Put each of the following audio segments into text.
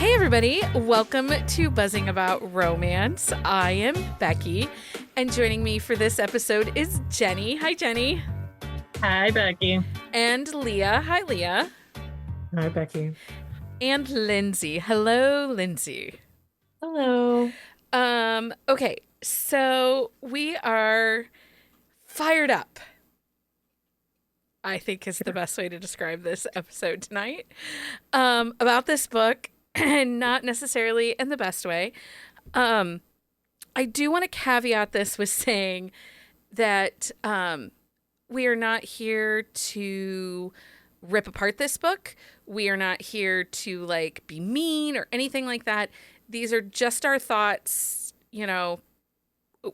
Hey everybody, welcome to Buzzing About Romance. I am Becky, and joining me for this episode is Jenni. Hi Jenni. Hi, Becky. And Leah. Hi Leah. Hi, Becky. And Lindsey. Hello, Lindsey. Hello. Okay, so we are fired up, I think is the best way to describe this episode tonight, about this book, and not necessarily in the best way. I do want to caveat this with saying that we are not here to rip apart this book. We are not here to be mean or anything like that. These are just our thoughts. You know,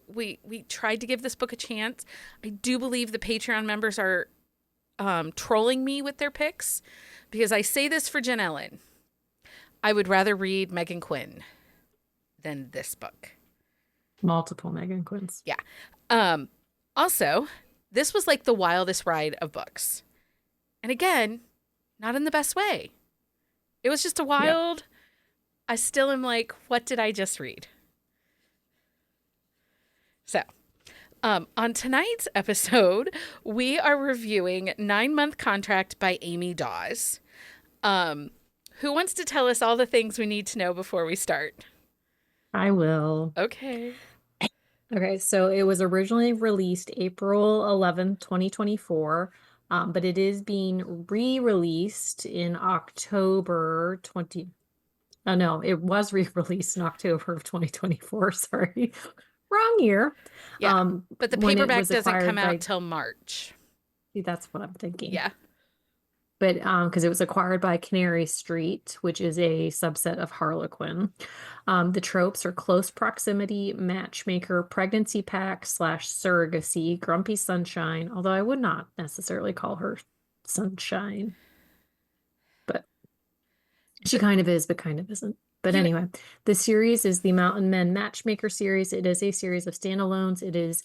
we tried to give this book a chance. I do believe the Patreon members are trolling me with their picks, because I say this for Jen Ellen. I would rather read Megan Quinn than this book. Multiple Megan Quinns. Yeah. Also, this was like the wildest ride of books. And again, not in the best way. It was just a wild... Yep. I still am like, what did I just read? So, on tonight's episode, we are reviewing 9-Month Contract by Amy Daws. Who wants to tell us all the things we need to know before we start? I will. Okay. Okay, so it was originally released April 11th, 2024, but it is being re-released in October 20... Oh, no, it was re-released in October of 2024. Sorry. Wrong year. Yeah, but the paperback doesn't come out by... till March. See, that's what I'm thinking. Yeah. But because it was acquired by Canary Street, which is a subset of Harlequin. The tropes are close proximity, matchmaker, pregnancy pack / surrogacy, grumpy sunshine, although I would not necessarily call her sunshine. But she kind of is, but kind of isn't. But anyway, the series is the Mountain Men Matchmaker series. It is a series of standalones. It is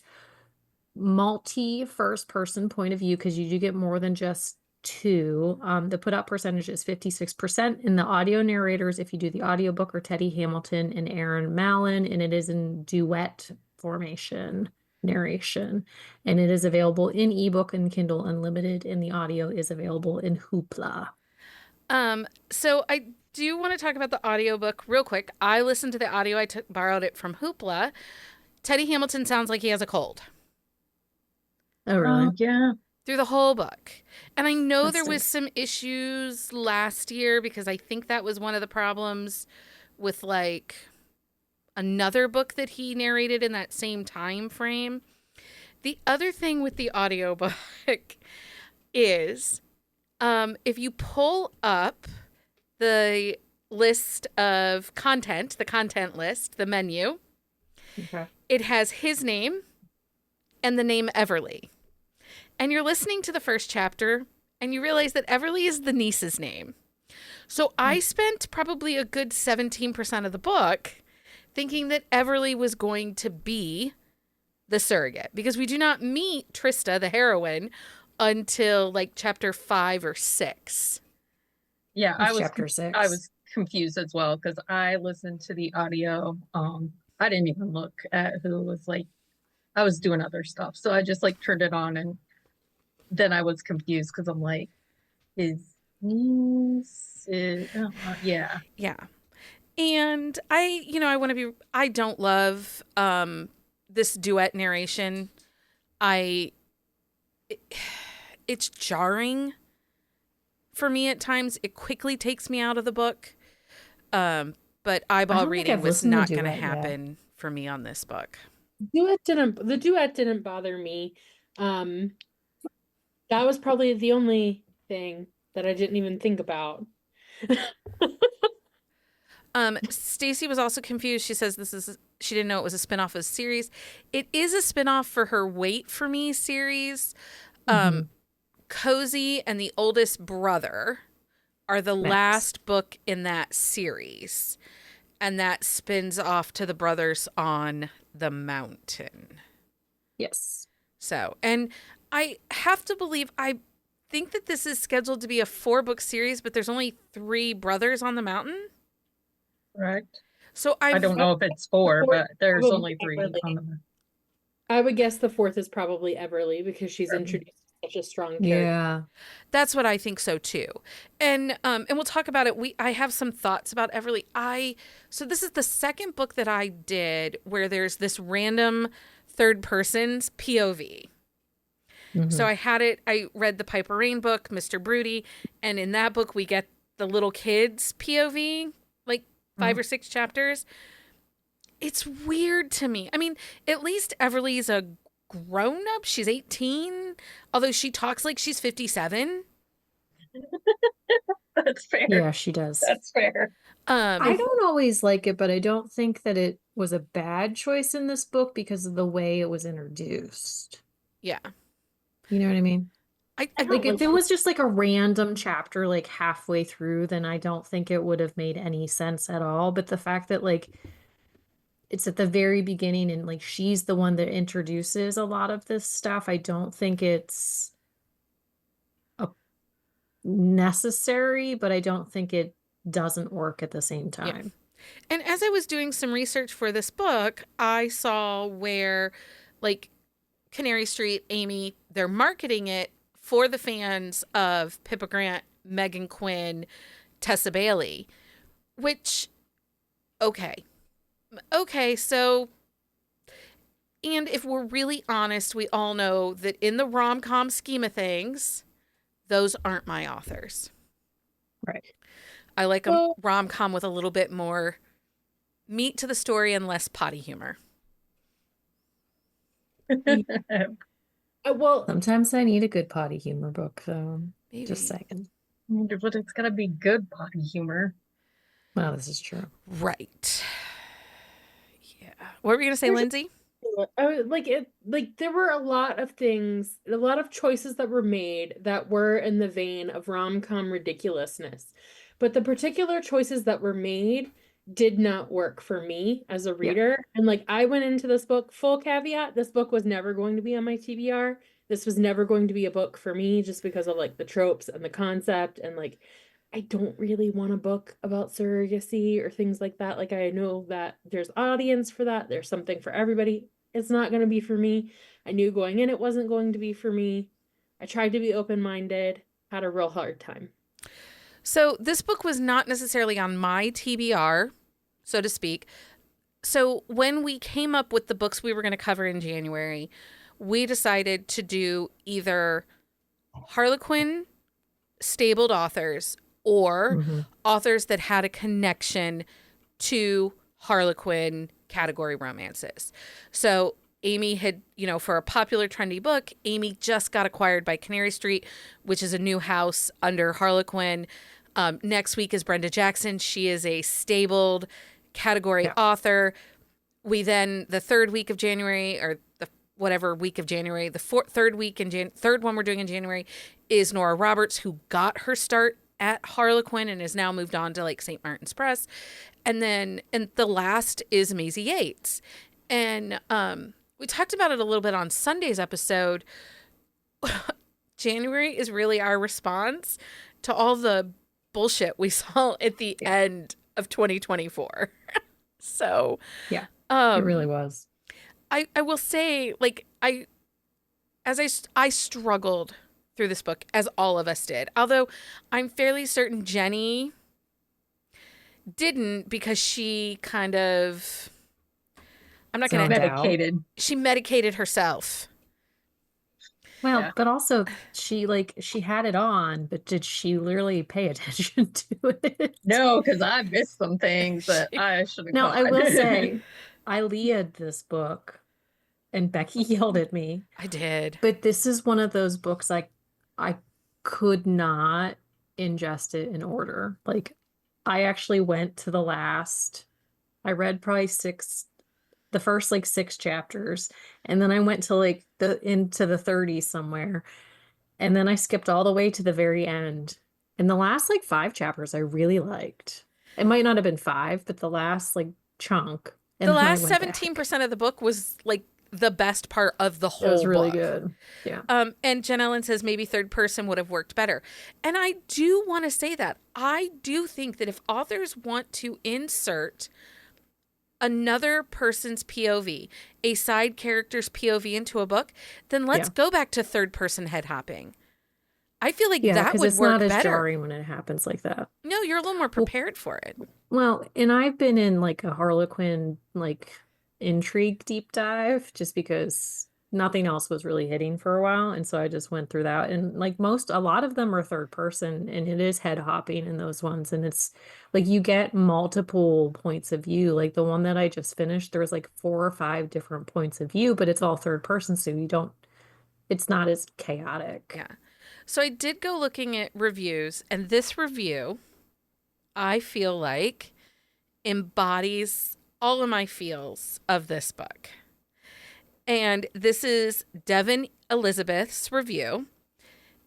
multi-first person point of view, because you do get more than just two. The put out percentage is 56%. In the audio narrators, if you do the audiobook, are Teddy Hamilton and Aaron Mallon, and it is in duet formation narration. And it is available in ebook and Kindle Unlimited, and the audio is available in Hoopla. So I do want to talk about the audiobook real quick. I listened to the audio. I borrowed it from Hoopla. Teddy Hamilton sounds like he has a cold. Oh, really? Yeah. Through the whole book. And I know there was some issues last year, because I think that was one of the problems with another book that he narrated in that same time frame. The other thing with the audiobook is if you pull up the list of content, the content list, the menu, Okay. it has his name and the name Everly. And you're listening to the first chapter, and you realize that Everly is the niece's name. So I spent probably a good 17% of the book thinking that Everly was going to be the surrogate, because we do not meet Trista, the heroine, until chapter 5 or 6. Yeah, chapter 6. I was confused as well, because I listened to the audio. I didn't even look at who was I was doing other stuff. So I just turned it on, and then I was confused, because I'm like, his niece is, yeah. Yeah. And I want to be, I don't love this duet narration. It's jarring for me at times. It quickly takes me out of the book. But eyeball reading was not going to happen for me on this book. The duet didn't bother me. That was probably the only thing that I didn't even think about. Stacy was also confused. She says she didn't know it was a spinoff of a series. It is a spinoff for her Wait For Me series. Cozy and the Oldest Brother are the last book in that series. And that spins off to the brothers on the mountain. Yes. So, and I have to believe, I think that this is scheduled to be a 4-book series, but there's only 3 brothers on the mountain. correct? So I don't know if it's 4, fourth but there's probably only 3 Everly. on the. I would guess the fourth is probably Everly because she's introduced such a strong character. Yeah. that's what I think so too. And we'll talk about it. I have some thoughts about Everly. So this is the second book that I did where there's this random third person's POV. So I read the Piper Rain book, Mr. Broody, and in that book we get the little kids POV, like 5 or 6 chapters. It's weird to me. I mean, at least Everly's a grown up. She's 18, although she talks like she's 57. That's fair. Yeah, she does. That's fair. I don't always like it, but I don't think that it was a bad choice in this book because of the way it was introduced. Yeah. You know what I mean? I Like if it was just like a random chapter like halfway through, then I don't think it would have made any sense at all. But the fact that like it's at the very beginning and like she's the one that introduces a lot of this stuff, I don't think it's necessary, but I don't think it doesn't work at the same time. And as I was doing some research for this book, I saw where, like, Canary Street, Amy, they're marketing it for the fans of Pippa Grant, Megan Quinn, Tessa Bailey, which, okay, so, and if we're really honest, we all know that in the rom-com scheme of things, those aren't my authors. Right. I like a rom-com with a little bit more meat to the story and less potty humor. Well, Sometimes I need a good potty humor book, though. Maybe. Just saying. But it's gotta be good potty humor. Well, this is true. Right. Yeah. What were you going to say, Lindsay? There were a lot of things, a lot of choices that were made that were in the vein of rom-com ridiculousness. But the particular choices that were made did not work for me as a reader. And like I went into this book, full caveat, this book was never going to be on my TBR. This was never going to be a book for me just because of like the tropes and the concept and like I don't really want a book about surrogacy or things like that. Like I know that there's audience for that. There's something for everybody. It's not going to be for me. I knew going in it wasn't going to be for me. I tried to be open-minded, had a real hard time. So this book was not necessarily on my TBR, so to speak. So when we came up with the books we were going to cover in January, we decided to do either Harlequin stabled authors or authors that had a connection to Harlequin category romances. So Amy had, for a popular trendy book, Amy just got acquired by Canary Street, which is a new house under Harlequin. Next week is Brenda Jackson. She is a stabled category author. We then, the third week of January, or the whatever week of January, the third one we're doing in January is Nora Roberts, who got her start at Harlequin and has now moved on to like St. Martin's Press. And the last is Maisie Yates. And we talked about it a little bit on Sunday's episode. January is really our response to all the bullshit we saw at the end of 2024. So yeah, it really was. I will say, like, I struggled through this book, as all of us did. Although I'm fairly certain Jenni didn't, because she kind of, I'm not going to medicated. She medicated herself. Well, but also she had it on, but did she literally pay attention to it? No, because I missed some things that I should have. No, I will say, I Leah'd this book, and Becky yelled at me. I did. But this is one of those books I could not ingest it in order. Like, I actually went to the last. I read probably the first like 6 chapters, and then I went to like into the 30s somewhere, and then I skipped all the way to the very end. And the last like 5 chapters I really liked. It might not have been 5, but the last like chunk. And the then I last went 17% back. of the book was like the best part of the It whole was really book. good. Yeah. And Jen Ellen says maybe third person would have worked better. And I do want to say that. I do think that if authors want to insert another person's POV, a side character's POV into a book, then let's go back to third person head hopping. I feel like that would it's work not as better. jarring when it happens like that. No, you're a little more prepared for it. Well, and I've been in like a Harlequin like intrigue deep dive just because nothing else was really hitting for a while, and so I just went through that. And like a lot of them are third person, and it is head hopping in those ones, and it's like you get multiple points of view. Like the one that I just finished, there was like 4 or 5 different points of view, but it's all third person, so it's not as chaotic. Yeah. So I did go looking at reviews, and this review, I feel like, embodies all of my feels of this book. And this is Devin Elizabeth's review.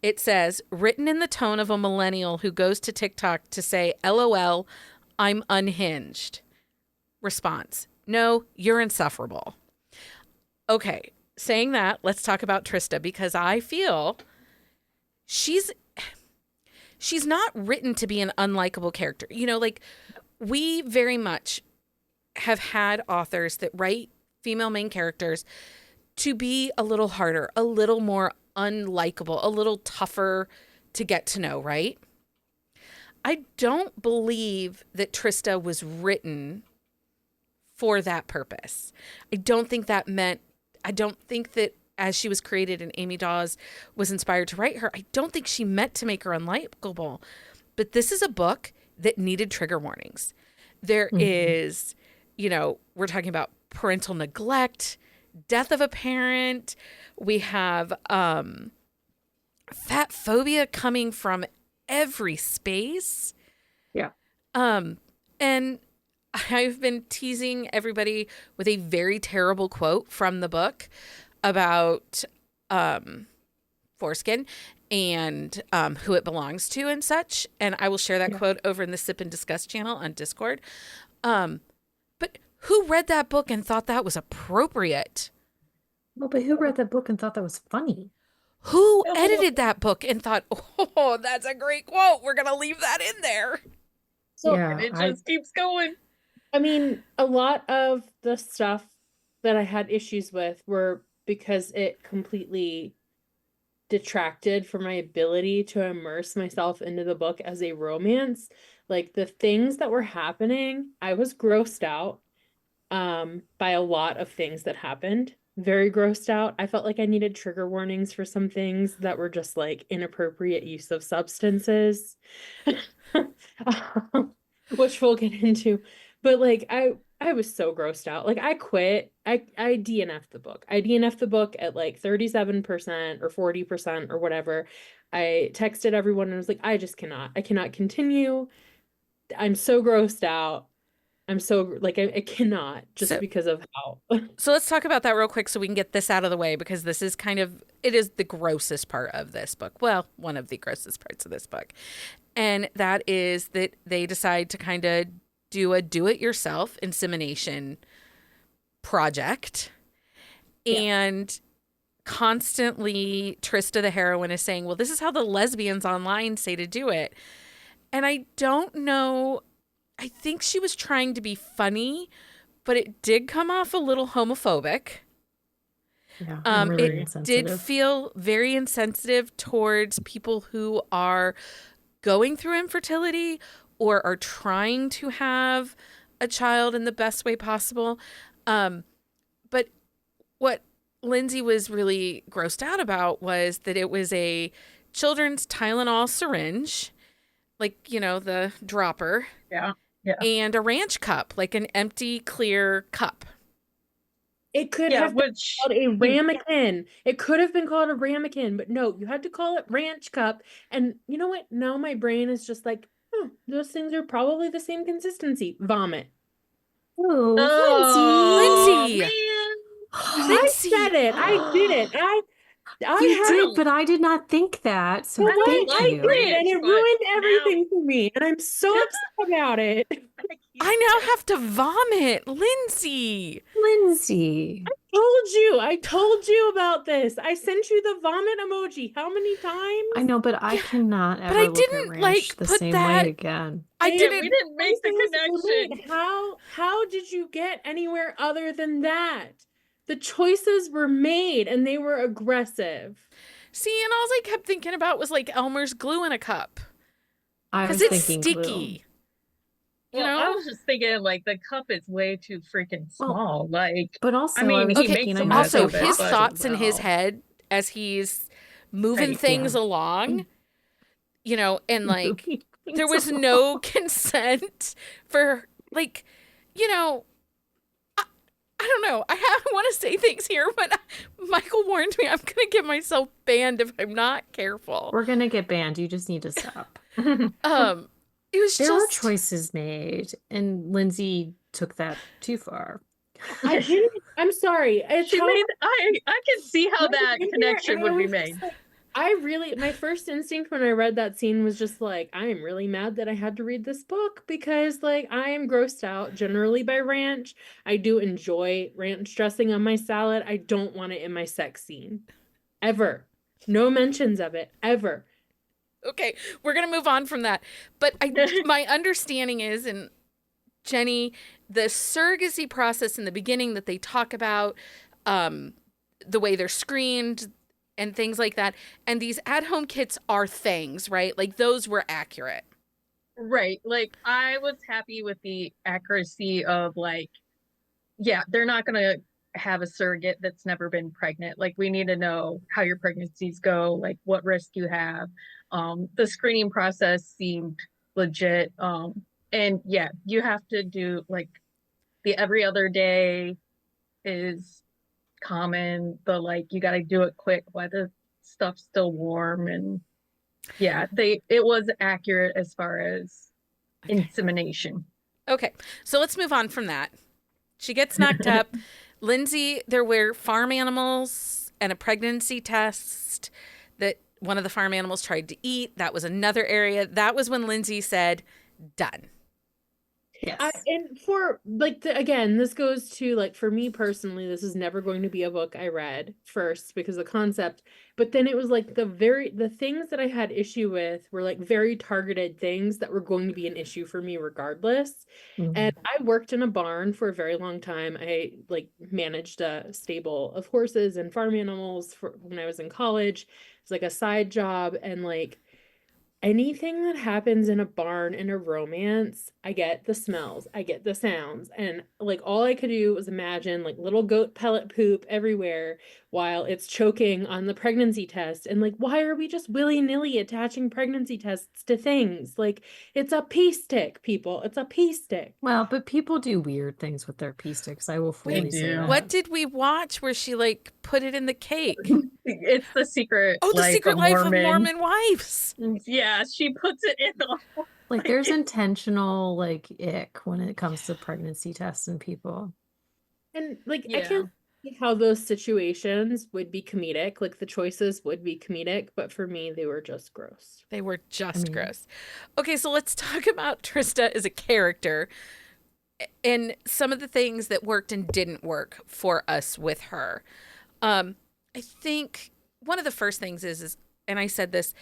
It says, written in the tone of a millennial who goes to TikTok to say, LOL, I'm unhinged. Response, no, you're insufferable. Okay, saying that, let's talk about Trista, because I feel she's not written to be an unlikable character. You know, like we very much have had authors that write female main characters to be a little harder, a little more unlikable, a little tougher to get to know, right? I don't believe that Trista was written for that purpose. I don't think that as she was created and Amy Daws was inspired to write her, I don't think she meant to make her unlikable. But this is a book that needed trigger warnings. There is, we're talking about parental neglect, death of a parent. We have fat phobia coming from every space. Yeah. And I've been teasing everybody with a very terrible quote from the book about foreskin and who it belongs to and such. And I will share that quote over in the Sip and Discuss channel on Discord. But who read that book and thought that was appropriate? Well, but who read that book and thought that was funny? Who edited that book and thought, oh, that's a great quote. We're going to leave that in there. So it just keeps going. I mean, a lot of the stuff that I had issues with were because it completely detracted from my ability to immerse myself into the book as a romance. Like the things that were happening, I was grossed out by a lot of things that happened. Very grossed out. I felt like I needed trigger warnings for some things that were just like inappropriate use of substances, which we'll get into. But like I was so grossed out. Like I quit. I DNF'd the book. I DNF'd the book at like 37% or 40% or whatever. I texted everyone and was like, I cannot continue. I'm so grossed out. I'm so like, I cannot just because of how. So let's talk about that real quick so we can get this out of the way, because this is it is the grossest part of this book. Well, one of the grossest parts of this book. And that is that they decide to kind of do a do-it-yourself insemination project. Yeah. And constantly Trista, the heroine, is saying, well, this is how the lesbians online say to do it. And I don't know. I think she was trying to be funny, but it did come off a little homophobic. Yeah, really it did feel very insensitive towards people who are going through infertility or are trying to have a child in the best way possible. But what Lindsey was really grossed out about was that it was a children's Tylenol syringe, like, the dropper. Yeah. And a ranch cup, like an empty, clear cup. It could have been called a ramekin. It could have been called a ramekin, but no, you had to call it ranch cup. And you know what? Now my brain is just like, those things are probably the same consistency. Vomit. Oh, Lindsey! I said it. I did it. You did, have. but I did not think that. So But thank love I you. did, and it but ruined now everything for me, and I'm so upset about it. I now have to vomit, Lindsey. Lindsey. I told you about this. I sent you the vomit emoji. How many times? I know, but I Yeah, cannot but I ever look at didn't ranch the put same that. way again. I we didn't. didn't make the Choices were made. connection. How did you get anywhere other than that? The choices were made and they were aggressive. See, and all I kept thinking about was like Elmer's glue in a cup I because was it's thinking sticky. You Well, I know. was just thinking like the cup is way too freaking Well, small. Like, but also, I mean, I was he Okay. makes thinking, a I know mess Also, they of it, his wash but thoughts in his well. head as he's moving Right. things Yeah. along, you know, and like Moving there things was no consent for like, you know, I don't know. I want to say things here, but Michael warned me I'm going to get myself banned if I'm not careful. We're gonna get banned. You just need to stop. It was There were just choices made, and Lindsay took that too far. I didn't. I'm sorry. It's she how made. I can see how I that went there connection and would I be was made. just like, my first instinct when I read that scene was just like, I am really mad that I had to read this book because like I am grossed out generally by ranch. I do enjoy ranch dressing on my salad. I don't want it in my sex scene. Ever. No mentions of it. Ever. okay. We're going to move on from that. But my understanding is, and Jenni, the surrogacy process in the beginning that they talk about, the way they're screened and things like that. And these at-home kits are things, right? Like those were accurate. Right. Like I was happy with the accuracy of like, yeah, they're not gonna have a surrogate that's never been pregnant. Like we need to know how your pregnancies go, like what risk you have. The screening process seemed legit. And yeah, you have to do like the every other day is common, but like you gotta do it quick while the stuff's still warm and yeah, it was accurate as far as Okay. insemination. Okay. So let's move on from that. She gets knocked up. Lindsey, there were farm animals and a pregnancy test that one of the farm animals tried to eat. That was another area. That was when Lindsey said, done. Yes. And for like again, this goes to like for me personally, this is never going to be a book I read first because the concept, but then it was like the things that I had issue with were like very targeted things that were going to be an issue for me regardless. And I worked in a barn for a very long time. I like managed a stable of horses and farm animals for when I was in college. It's like a side job and like anything that happens in a barn in a romance, I get the smells, I get the sounds, and like all I could do was imagine like little goat pellet poop everywhere while it's choking on the pregnancy test. And like, why are we just willy-nilly attaching pregnancy tests to things? Like, it's a pee stick, people. It's a pee stick. Well, but people do weird things with their pee sticks. I will fully Wait, say do. that. What did we watch where she like put it in the cake? It's the secret Oh, the life secret of life Mormon. of Mormon wives. Yeah, she puts it in the Like there's intentional like ick when it comes to pregnancy tests and people. And like, I Yeah. can't see how those situations would be comedic. Like, the choices would be comedic, but for me, they were just gross. They were just mean- gross. Okay, so let's talk about Trista as a character and some of the things that worked and didn't work for us with her. I think one of the first things is, and I said this,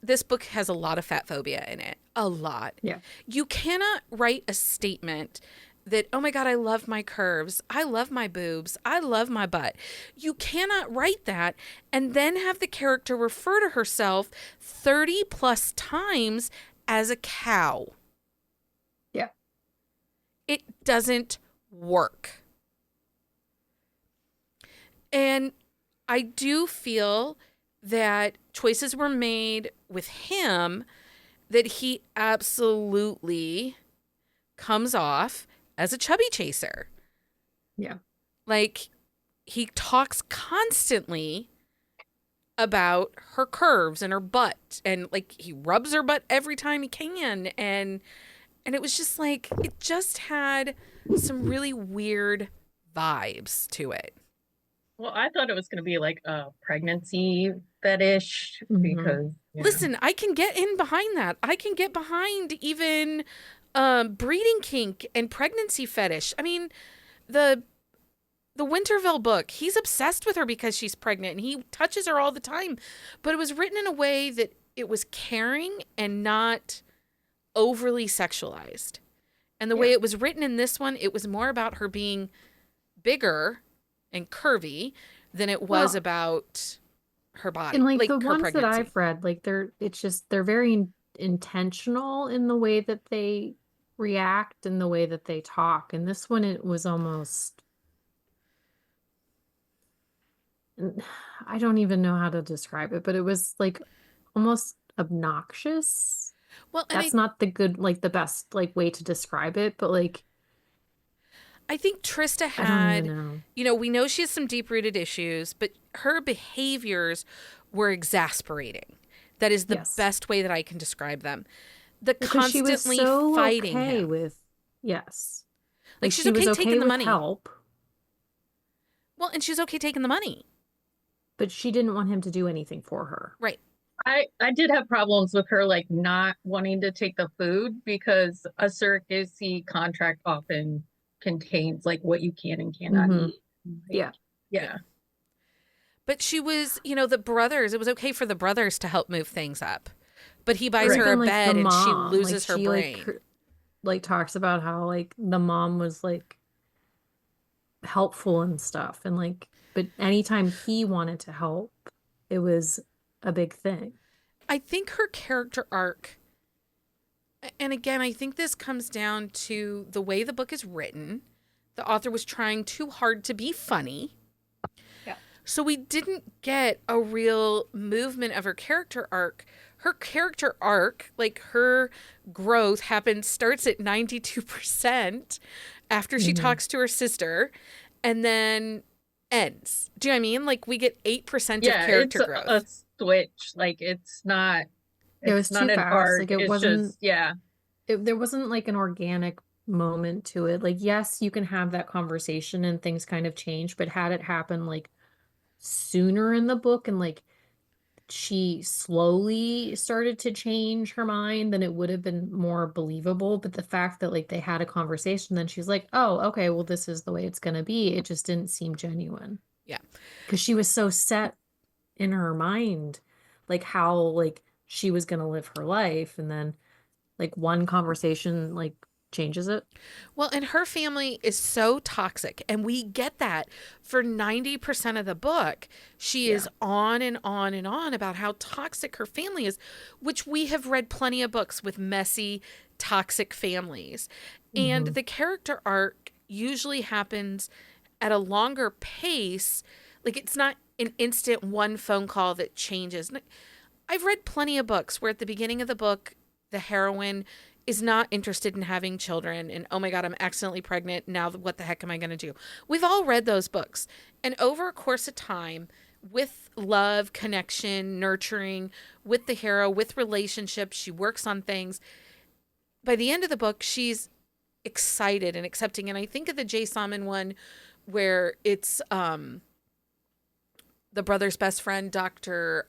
this book has a lot of fat phobia in it. A lot. Yeah. You cannot write a statement that, oh my God, I love my curves. I love my boobs. I love my butt. You cannot write that and then have the character refer to herself 30 plus times as a cow. Yeah. It doesn't work. And I do feel that choices were made with him that he absolutely comes off as a chubby chaser. Yeah. Like he talks constantly about her curves and her butt and like he rubs her butt every time he can and it was just like it just had some really weird vibes to it. Well, I thought it was going to be like a pregnancy fetish because, Listen, I can get in behind that. I can get behind even breeding kink and pregnancy fetish. I mean, the Winterville book, he's obsessed with her because she's pregnant and he touches her all the time. But it was written in a way that it was caring and not overly sexualized. And the way it was written in this one, it was more about her being bigger and curvy than it was about her body. And like the her ones pregnancy. that I've read, like they're very intentional in the way that they react and the way that they talk. And this one, it was almost, I don't even know how to describe it, but it was like almost obnoxious. Well, and That's not the good, like the best like way to describe it, but like I think Trista I don't had, even know. we know she has some deep-rooted issues, but her behaviors were exasperating. That is the best way that I can describe them. The Because she was constantly so fighting okay him. with yes. Like she she's okay was taking the with money. help, Well, and she's okay taking the money. but she didn't want him to do anything for her. Right. I did have problems with her like not wanting to take the food because a surrogacy contract often contains like what you can and cannot eat. Like, yeah. But she was, the brothers, it was okay for the brothers to help move things up. But he buys her a Even, bed the and she mom, loses her she brain. like talks about how like the mom was like helpful and stuff, and like, but anytime he wanted to help, it was a big thing. I think her character arc, and again, I think this comes down to the way the book is written. The author was trying too hard to be funny. Yeah. So we didn't get a real movement of her character arc. Her character arc, like her growth starts at 92% after she talks to her sister and then ends. Do you know what I mean? Like we get 8% of character it's growth. a switch. Like it's not It was not too an fast. arc. Like it It's wasn't. just There wasn't like an organic moment to it. Like, yes, you can have that conversation and things kind of change, but had it happen like sooner in the book and like she slowly started to change her mind, then it would have been more believable. But the fact that like they had a conversation, then she's like, oh, okay, well, this is the way it's gonna be. It just didn't seem genuine. Yeah. Because she was so set in her mind, like how like she was gonna live her life, and then like one conversation like changes it. Well, and her family is so toxic, and we get that for 90% of the book. She is on and on and on about how toxic her family is, which we have read plenty of books with messy, toxic families. And the character arc usually happens at a longer pace. Like it's not an instant one phone call that changes. I've read plenty of books where at the beginning of the book, the heroine is not interested in having children and oh my God, I'm accidentally pregnant. Now what the heck am I going to do? We've all read those books. And over a course of time, with love, connection, nurturing, with the hero, with relationships, she works on things. By the end of the book, she's excited and accepting. And I think of the Jay Salmon one where it's the brother's best friend, Dr.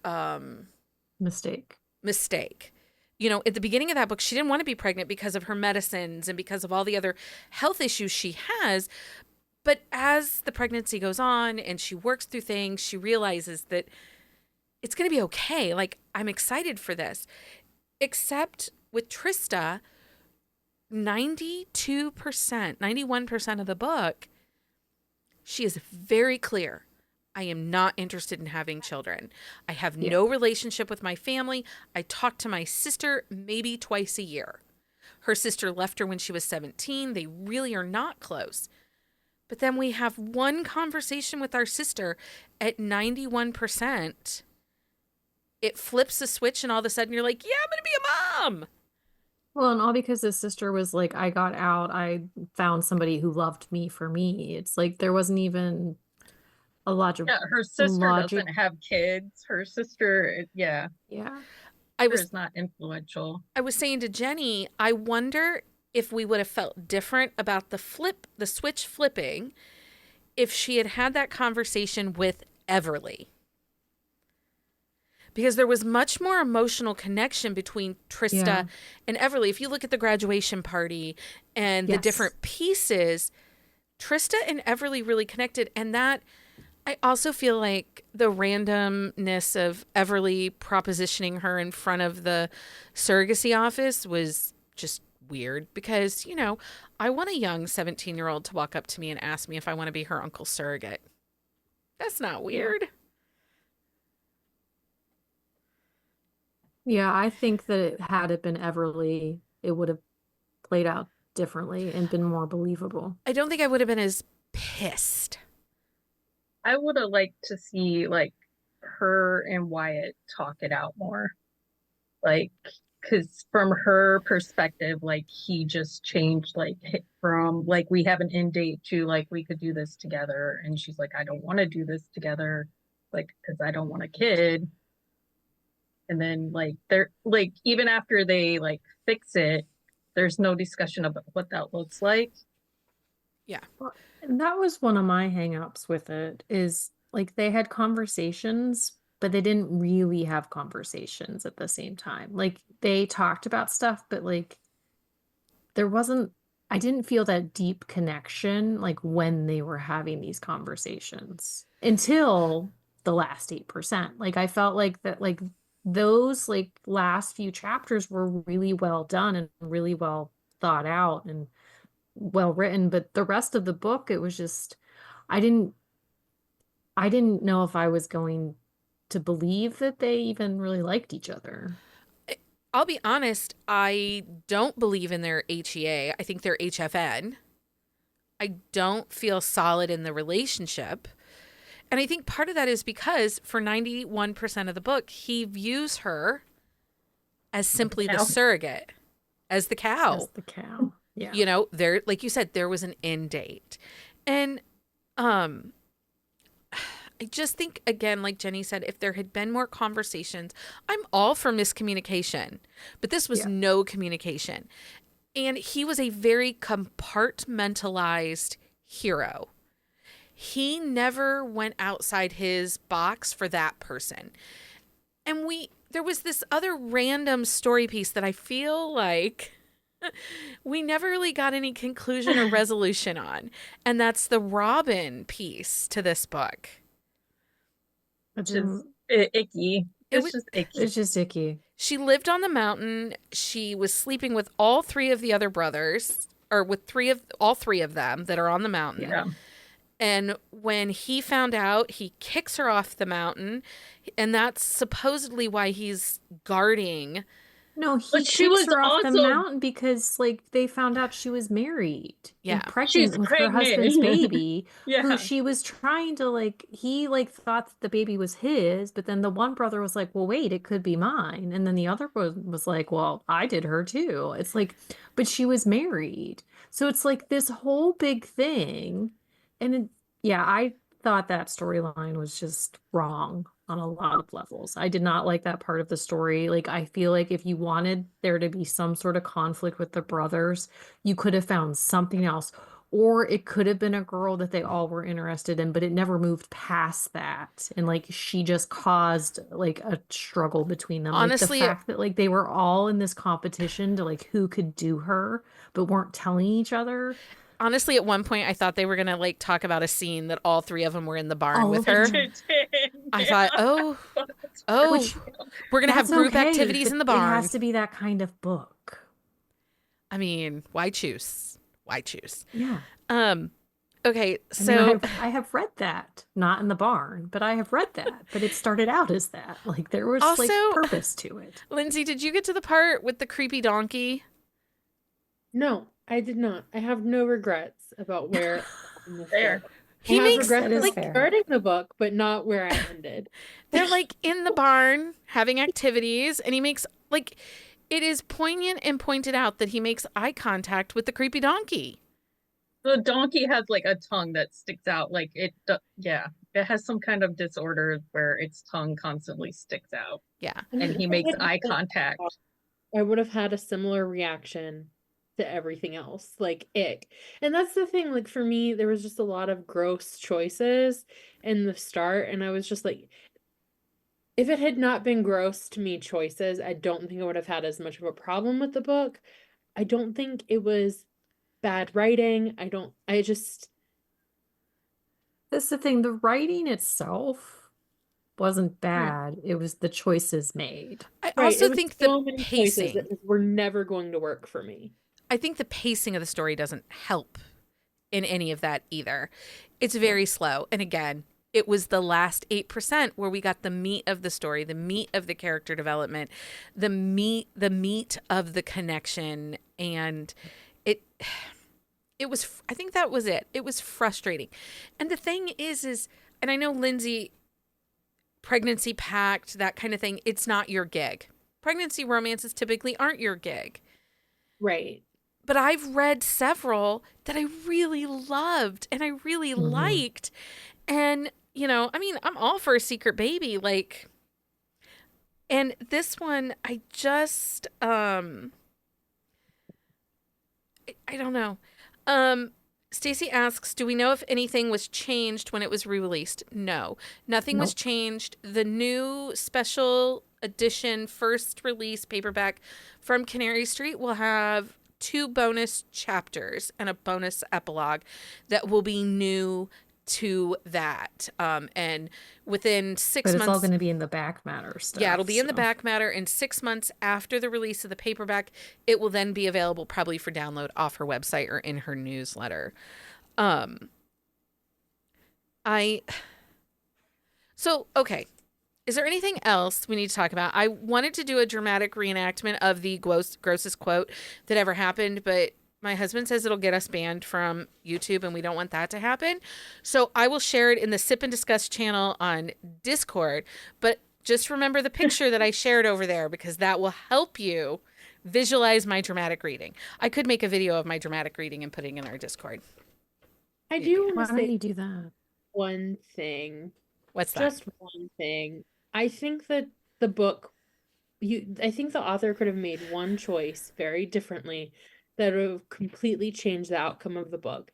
Mistake. At the beginning of that book, she didn't want to be pregnant because of her medicines and because of all the other health issues she has. But as the pregnancy goes on and she works through things, she realizes that it's going to be okay. Like, I'm excited for this. Except with Trista, 92%, 91% of the book, she is very clear. I am not interested in having children. I have no relationship with my family. I talk to my sister maybe twice a year. Her sister left her when she was 17. They really are not close. But then we have one conversation with our sister at 91%. It flips the switch and all of a sudden you're like, yeah, I'm going to be a mom. Well, and all because his sister was like, I got out. I found somebody who loved me for me. It's like there wasn't even a logic. Yeah, her sister doesn't have kids. Her sister, is not influential. I was saying to Jenni, I wonder if we would have felt different about the switch flipping if she had had that conversation with Everly. Because there was much more emotional connection between Trista Yeah. and Everly. If you look at the graduation party and the Yes. different pieces, Trista and Everly really connected. And that, I also feel like the randomness of Everly propositioning her in front of the surrogacy office was just weird because, you know, I want a young 17-year-old to walk up to me and ask me if I want to be her uncle's surrogate. That's not weird. Yeah, I think that had it been Everly, it would have played out differently and been more believable. I don't think I would have been as pissed. I would have liked to see like her and Wyatt talk it out more. Like, because from her perspective, like he just changed like from like we have an end date to like we could do this together. And she's like, I don't want to do this together, like, because I don't want a kid. And then like they're like even after they like fix it, there's no discussion about what that looks like. And that was one of my hangups with it is like they had conversations, but they didn't really have conversations at the same time. Like they talked about stuff, but like there wasn't, I didn't feel that deep connection like when they were having these conversations until the last 8%. Like I felt like that, like those like last few chapters were really well done and really well thought out and well written, but the rest of the book, it was just, I didn't know if I was going to believe that they even really liked each other. I'll be honest, I don't believe in their HEA. I think they're HFN. I don't feel solid in the relationship. And I think part of that is because for 91% of the book, he views her as simply the surrogate, as the cow. As the cow. Yeah. You know, there, like you said, there was an end date. And I just think, again, like Jenni said, if there had been more conversations, I'm all for miscommunication, but this was no communication. And he was a very compartmentalized hero. He never went outside his box for that person. And there was this other random story piece that I feel like we never really got any conclusion or resolution on. And that's the Robin piece to this book. Which is icky. It's just icky. It's just icky. She lived on the mountain. She was sleeping with all three of the other brothers, or with all three of them that are on the mountain. Yeah. And when he found out, he kicks her off the mountain. And that's supposedly why he's guarding. No, he But she kicks was her off the also- mountain because like they found out she was married Yeah. and pregnant She's with her pregnant. husband's baby, Yeah. who she was trying to like, he like thought that the baby was his, but then the one brother was like, well, wait, it could be mine. And then the other was like, well, I did her too. It's like, but she was married. So it's like this whole big thing. And I thought that storyline was just wrong on a lot of levels. I did not like that part of the story. Like, I feel like if you wanted there to be some sort of conflict with the brothers, you could have found something else. Or it could have been a girl that they all were interested in, but it never moved past that. And like, she just caused like a struggle between them. Honestly, like, the fact that like they were all in this competition to like who could do her, but weren't telling each other. Honestly, at one point, I thought they were going to like talk about a scene that all three of them were in the barn with her. I thought, we're going to have That's group okay, activities but in the barn. It has to be that kind of book. I mean, why choose? Why choose? Yeah. Okay, I so mean, I have read that, not in the barn, but I have read that. But it started out as that. Like there was like Also- purpose to it. Lindsey, did you get to the part with the creepy donkey? No, I did not. I have no regrets about where in the Fair. book. He I have makes that regrets is like fair. starting the book, but not where I ended. They're like in the barn having activities, and he makes like it is poignant and pointed out that he makes eye contact with the creepy donkey. The donkey has like a tongue that sticks out. Like it has some kind of disorder where its tongue constantly sticks out. Yeah. And he makes eye contact. I would have had a similar reaction to everything else. Like, ick. And that's the thing, like, for me, there was just a lot of gross choices in the start, and I was just like, if it had not been gross to me choices, I don't think I would have had as much of a problem with the book. I don't think it was bad writing. I just, That's the thing. The writing itself wasn't bad. It was the choices made. I right, also it was think so the many choices pacing. that were never going to work for me. I think the pacing of the story doesn't help in any of that either. It's very slow. And again, it was the last 8% where we got the meat of the story, the meat of the character development, the meat of the connection. And it was, I think that was it. It was frustrating. And the thing is, and I know Lindsey, pregnancy pact, that kind of thing, it's not your gig. Pregnancy romances typically aren't your gig. Right. But I've read several that I really loved and I really liked. And, you know, I mean, I'm all for a secret baby. Like, and this one, I just, I don't know. Stacy asks, do we know if anything was changed when it was re-released? No, nothing was Nope. changed. The new special edition first release paperback from Canary Street will have 2 bonus chapters and a bonus epilogue that will be new to that. And within 6 But it's months, all going to be in the back matter stuff. yeah, it'll be in the so. back matter. And 6 months after the release of the paperback, it will then be available probably for download off her website or in her newsletter. Okay. Is there anything else we need to talk about? I wanted to do a dramatic reenactment of the grossest quote that ever happened, but my husband says it'll get us banned from YouTube, and we don't want that to happen. So I will share it in the Sip and Discuss channel on Discord. But just remember the picture that I shared over there, because that will help you visualize my dramatic reading. I could make a video of my dramatic reading and putting in our Discord. I do Why want to don't say you do that? one thing. What's that? Just one thing. I think that the book, I think the author could have made one choice very differently that would have completely changed the outcome of the book.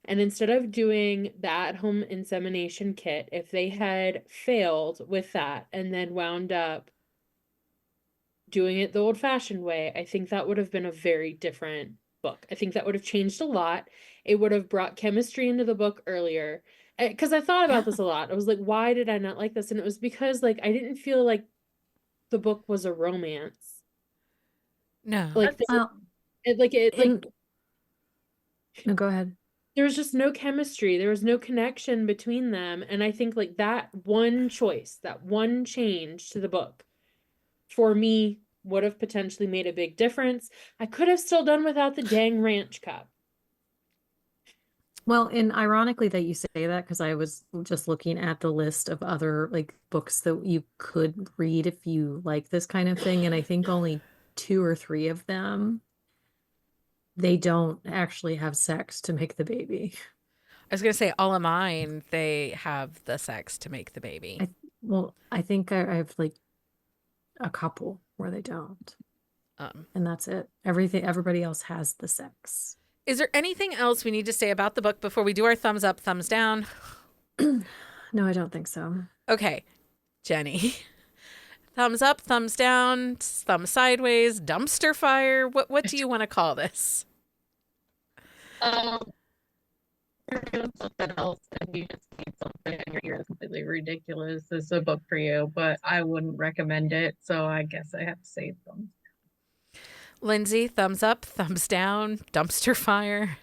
And instead of doing the at-home insemination kit, if they had failed with that and then wound up doing it the old-fashioned way, I think that would have been a very different book. I think that would have changed a lot. It would have brought chemistry into the book earlier. Because I thought about this a lot. I was like, why did I not like this? And it was because, like, I didn't feel like the book was a romance. No. Like, Well, no, go ahead. there was just no chemistry. There was no connection between them. And I think, like, that one choice, that one change to the book, for me, would have potentially made a big difference. I could have still done without the dang ranch cup. Well, and ironically that you say that, because I was just looking at the list of other like books that you could read if you like this kind of thing, and I think only 2 or 3 of them, they don't actually have sex to make the baby. I was going to say, all of mine, they have the sex to make the baby. I think I have like a couple where they don't. And that's it. Everybody else has the sex. Is there anything else we need to say about the book before we do our thumbs up, thumbs down? No, I don't think so. Okay, Jenni. Thumbs up, thumbs down, thumb sideways, dumpster fire. What do you want to call this? You're doing something else and you just need something and you're completely ridiculous. This is a book for you, but I wouldn't recommend it. So I guess I have to say them. Lindsey, thumbs up, thumbs down, dumpster fire.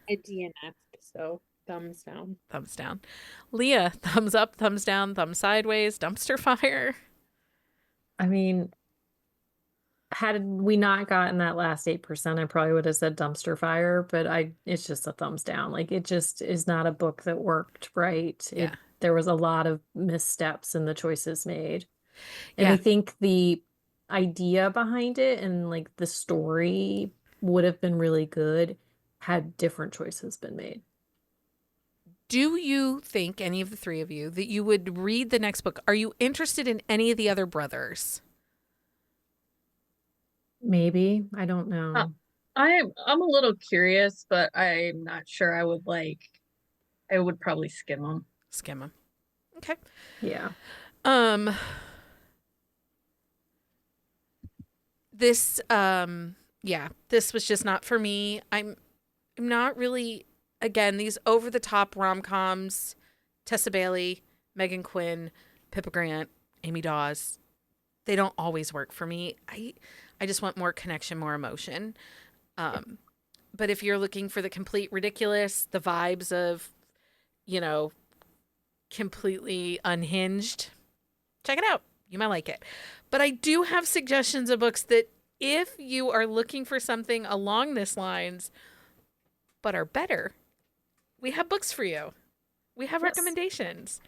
I DNF'd, so thumbs down. Thumbs down. Leah, thumbs up, thumbs down, thumb sideways, dumpster fire. I mean, had we not gotten that last 8%, I probably would have said dumpster fire, but it's just a thumbs down. Like, it just is not a book that worked right. Yeah. There was a lot of missteps in the choices made. And Yeah. I think the idea behind it and like the story would have been really good had different choices been made. Do you think, any of the 3 of you, that you would read the next book? Are you interested in any of the other brothers? Maybe. I don't know. I'm a little curious, but I'm not sure I would probably skim them. Skim them. Okay. Yeah. Um, yeah, this was just not for me. I'm not really, again, these over the top rom coms, Tessa Bailey, Megan Quinn, Pippa Grant, Amy Daws, they don't always work for me. I just want more connection, more emotion. But if you're looking for the complete ridiculous, the vibes of, you know, completely unhinged, check it out. You might like it. But I do have suggestions of books that if you are looking for something along this lines but are better, we have books for you. We have recommendations.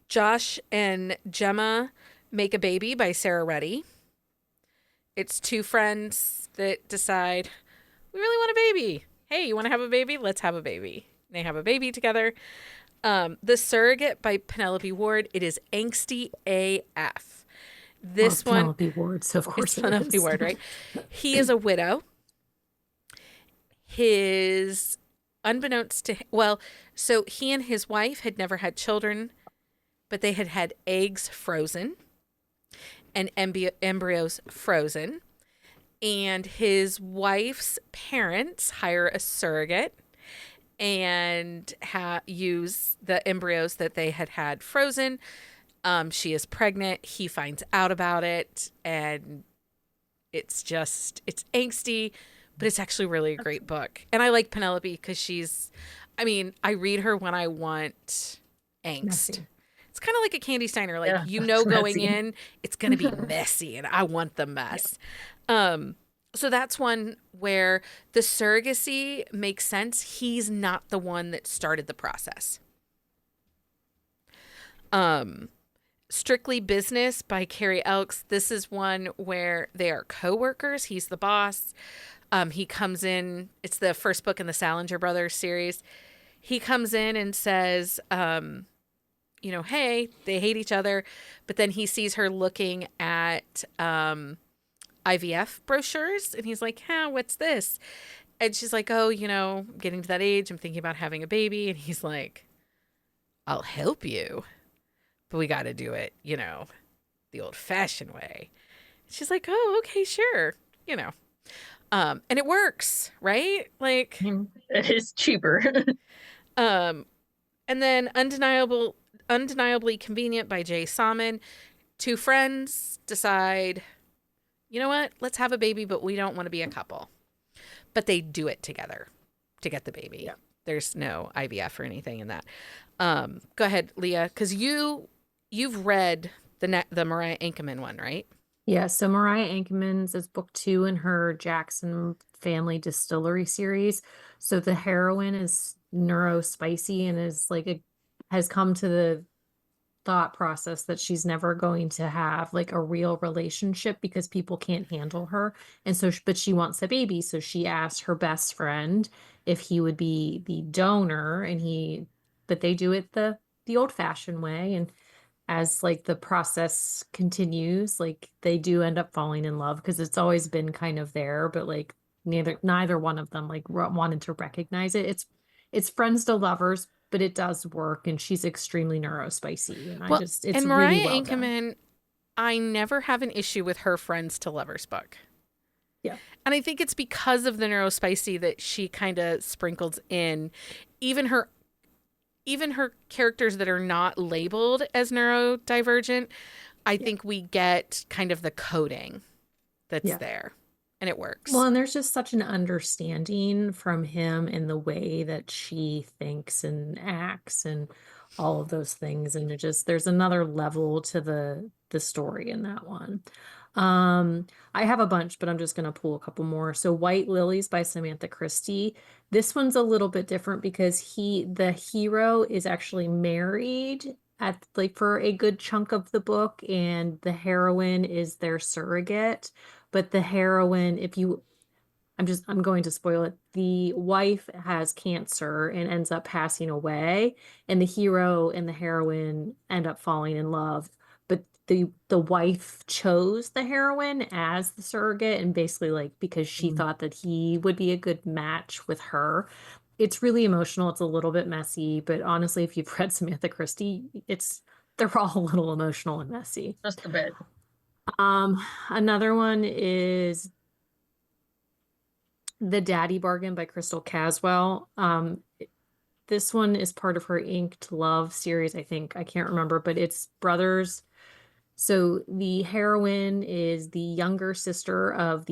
Josh and Gemma Make a Baby by Sarah Reddy. It's two friends that decide, we really want a baby. Hey, you want to have a baby? Let's have a baby. They have a baby together. The Surrogate by Penelope Ward. It is angsty AF. This well, one, Penelope Ward, so of course it's Penelope Ward, right? He is a widow. His, unbeknownst to, well, so he and his wife had never had children, but they had had eggs frozen and embryos frozen. And his wife's parents hire a surrogate and use the embryos that they had frozen. She is pregnant. He finds out about it, and it's angsty, but it's actually really a great book. And I like Penelope because I read her when I want angst. Messy. It's kind of like a Candy Steiner. Like, Yeah, going messy. in, it's going to be messy, and I want the mess. So that's one where the surrogacy makes sense. He's not the one that started the process. Strictly Business by Carrie Elks. This is one where they are co-workers. He's the boss. He comes in. It's the first book in the Salinger Brothers series. He comes in and says, hey, they hate each other. But then he sees her looking at IVF brochures, and he's like, what's this? And she's like, oh, getting to that age, I'm thinking about having a baby. And he's like, I'll help you, but we got to do it, the old fashioned way. She's like, oh, okay, sure. And it works, right? Like, It is cheaper. and then Undeniably Convenient by Jay Salmon. Two friends decide, you know what? Let's have a baby, but we don't want to be a couple. But they do it together to get the baby. Yeah. There's no IVF or anything in that. Go ahead, Leah, because you've read the Mariah Ankerman one, right? Yeah, so Mariah Ankerman's is book 2 in her Jackson Family Distillery series. So the heroine is neurospicy and has come to the thought process that she's never going to have like a real relationship because people can't handle her. And so, but she wants a baby. So she asked her best friend if he would be the donor, but they do it the old fashioned way. And as like the process continues, like they do end up falling in love because it's always been kind of there, but like neither one of them like wanted to recognize it. It's friends to lovers, but it does work, and she's extremely neurospicy, and it's Mariah really well Ankerman, done. I never have an issue with her friends to lovers book. Yeah. And I think it's because of the neurospicy that she kind of sprinkles in even her characters that are not labeled as neurodivergent. I think we get kind of the coding that's there, and it works. Well, and there's just such an understanding from him in the way that she thinks and acts and all of those things. And there's another level to the story in that one. I have a bunch, but I'm just going to pull a couple more. So White Lilies by Samantha Christie. This one's a little bit different because the hero is actually married for a good chunk of the book, and the heroine is their surrogate. But the heroine, I'm going to spoil it. The wife has cancer and ends up passing away, and the hero and the heroine end up falling in love. But the wife chose the heroine as the surrogate, and basically like because she thought that he would be a good match with her. It's really emotional. It's a little bit messy, but honestly, if you've read Samantha Christie, they're all a little emotional and messy. Just a bit. Another one is The Daddy Bargain by Crystal Caswell. This one is part of her Inked Love series, I think. I can't remember, but it's brothers. So the heroine is the younger sister of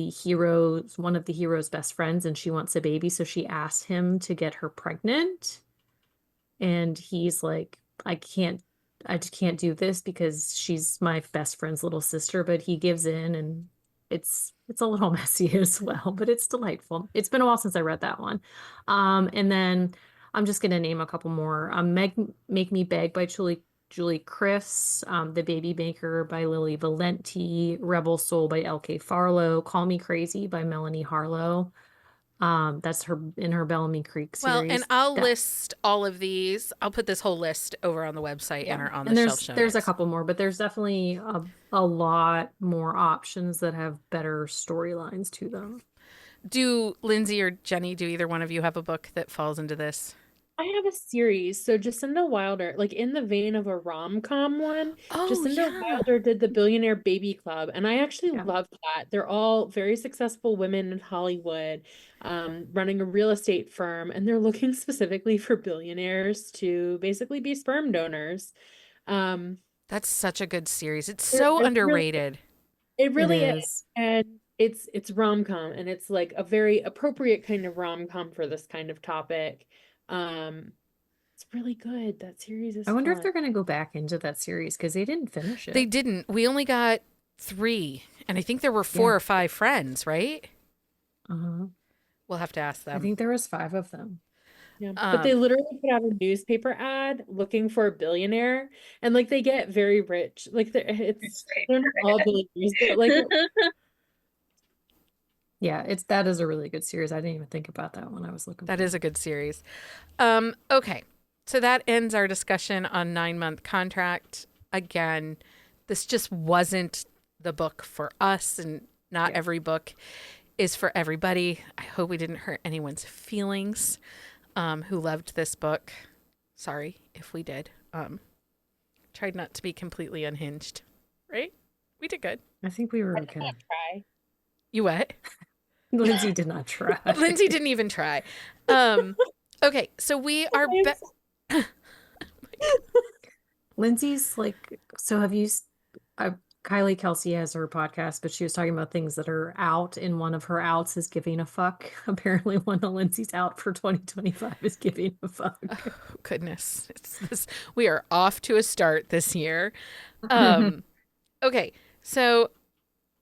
one of the hero's best friends, and she wants a baby. So she asks him to get her pregnant. And he's like, I just can't do this because she's my best friend's little sister, but he gives in, and it's a little messy as well, but it's delightful. It's been a while since I read that one. And then I'm just gonna name a couple more. Make Me Beg by Julie Chris, The Baby Maker by Lily Valenti, Rebel Soul by L.K. Farlow, Call Me Crazy by Melanie Harlow. That's her in her Bellamy Creek Well, series. and I'll list all of these. I'll put this whole list over on the website and on the shelf show there's a notes. couple more, but there's definitely a lot more options that have better storylines to them. Do Lindsey or Jenni, do either one of you have a book that falls into this? I have a series. So Jacinda Wilder, like in the vein of a rom-com one, Oh, Jacinda yeah. Wilder did the Billionaire Baby Club, and I actually Yeah. love that. They're all very successful women in Hollywood, running a real estate firm, and they're looking specifically for billionaires to basically be sperm donors. That's such a good series. It's It- so it's really- underrated. It really It is. is. And it's rom-com, and it's like a very appropriate kind of rom-com for this kind of topic. It's really good. That series is I wonder if fun. they're going to go back into that series because they didn't finish it. They didn't. We only got 3, and I think there were 4 or 5 friends, right? Uh-huh. We'll have to ask them. I think there was 5 of them. Yeah. But they literally put out a newspaper ad looking for a billionaire, and like they get very rich. Like they're not all billionaires, but like Yeah, that is a really good series. I didn't even think about that when I was looking. That for is a good series. Okay, so that ends our discussion on 9-month contract. Again, this just wasn't the book for us, and not every book is for everybody. I hope we didn't hurt anyone's feelings who loved this book. Sorry if we did. Tried not to be completely unhinged, right? We did good. I think we were okay. try. You what? Lindsey did not try. Lindsey didn't even try. Okay, so we are Lindsey's like, so have you? Kylie Kelsey has her podcast, but she was talking about things that are out, and one of her outs is giving a fuck. Apparently, one of Lindsey's out for 2025 is giving a fuck. Oh, goodness, we are off to a start this year. Okay, so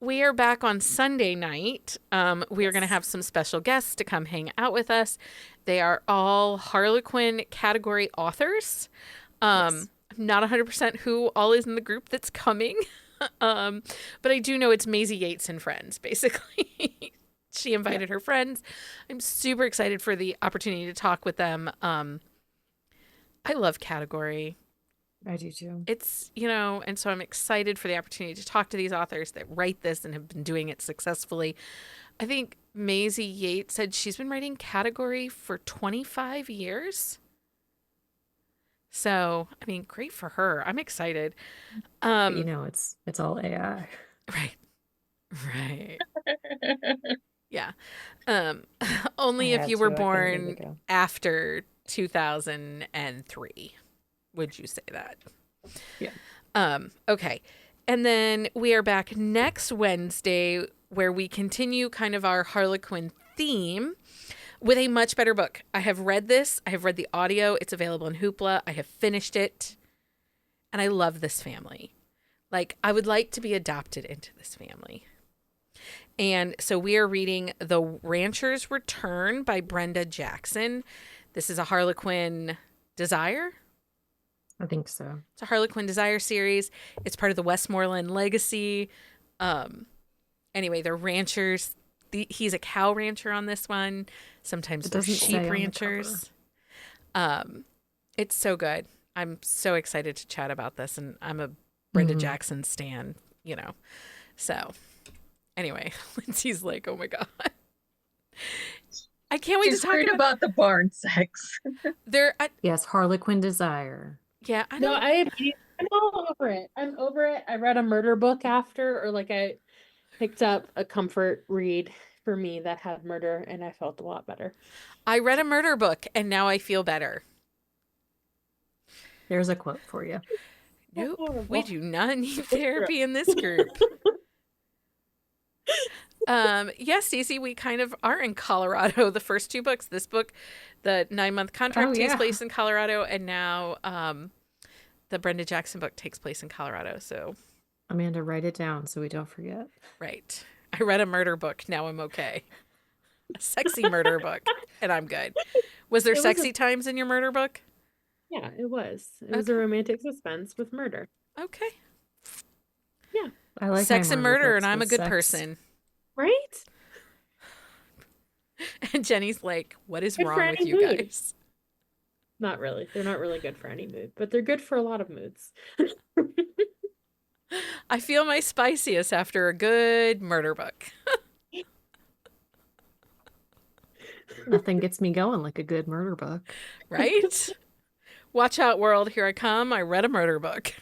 we are back on Sunday night. We are going to have some special guests to come hang out with us. They are all Harlequin category authors. I'm not 100% who all is in the group that's coming. But I do know it's Maisie Yates and friends, basically. She invited her friends. I'm super excited for the opportunity to talk with them. I love category. I do too. It's, and so I'm excited for the opportunity to talk to these authors that write this and have been doing it successfully. I think Maisie Yates said she's been writing category for 25 years. So, I mean, great for her. I'm excited. It's all AI. Right. Yeah. Only I if had you were to, I couldn't leave born it go. after 2003 would you say that. Yeah. Okay. And then we are back next Wednesday where we continue kind of our Harlequin theme with a much better book. I have read this. I have read the audio. It's available in Hoopla. I have finished it. And I love this family. Like, I would like to be adopted into this family. And so we are reading The Rancher's Return by Brenda Jackson. This is a Harlequin Desire. I think so. It's a Harlequin Desire series. It's part of the Westmoreland Legacy. Anyway, they're ranchers. He's a cow rancher on this one. Sometimes they're sheep ranchers. It's so good. I'm so excited to chat about this, and I'm a Brenda Mhm. Jackson stan, So anyway, Lindsey's like, oh my God. I can't wait She's to talk worried about the barn sex. Yes, Harlequin Desire. Yeah, I No, don't. I'm all over it. I'm over it. I read a murder book after, or like I picked up a comfort read for me that had murder, and I felt a lot better. I read a murder book and now I feel better. There's a quote for you. Nope, we Horrible. do not need therapy in this group. Yes, Stacey, we kind of are in Colorado. The first two books, this book, the 9-month contract Oh, takes yeah. place in Colorado, and now the Brenda Jackson book takes place in Colorado. So, Amanda, write it down so we don't forget. right. I read a murder book. Now I'm okay. A sexy murder book, and I'm good. Was there It was sexy times in your murder book? Yeah, it was. It was a Okay. romantic suspense with murder. Okay. I like Sex my and murder, books and I'm a with good sex. person. Right? And Jenny's like, what is Good for wrong with any you mood. guys? Not really. They're not really good for any mood, but they're good for a lot of moods. I feel my spiciest after a good murder book. Nothing gets me going like a good murder book. Right? Watch out, world. Here I come. I read a murder book.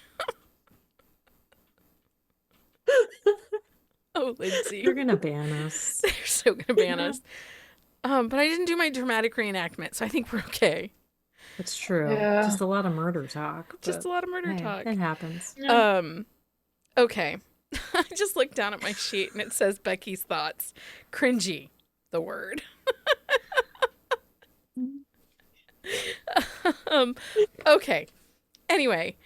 Oh, Lindsey. You're gonna ban us. They're so going to ban us. But I didn't do my dramatic reenactment, so I think we're okay. It's true. Yeah. Just a lot of murder talk. Just but a lot of murder hey, talk. It happens. Okay. I just looked down at my sheet and it says Becky's thoughts. Cringy, the word. Okay. Anyway,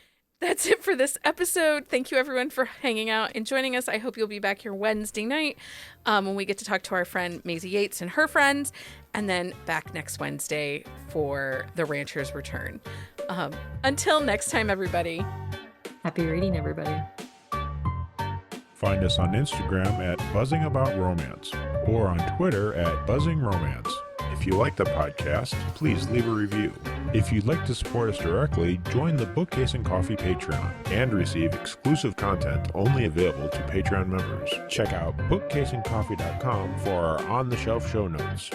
that's it for this episode. Thank you everyone for hanging out and joining us. I hope you'll be back here Wednesday night when we get to talk to our friend Maisie Yates and her friends, and then back next Wednesday for The Rancher's Return. Until next time, everybody. Happy reading, everybody. Find us on Instagram at Buzzing About Romance or on Twitter at Buzzing Romance. If you like the podcast, please leave a review. If you'd like to support us directly, join the Bookcase and Coffee Patreon and receive exclusive content only available to Patreon members. Check out bookcaseandcoffee.com for our on-the-shelf show notes.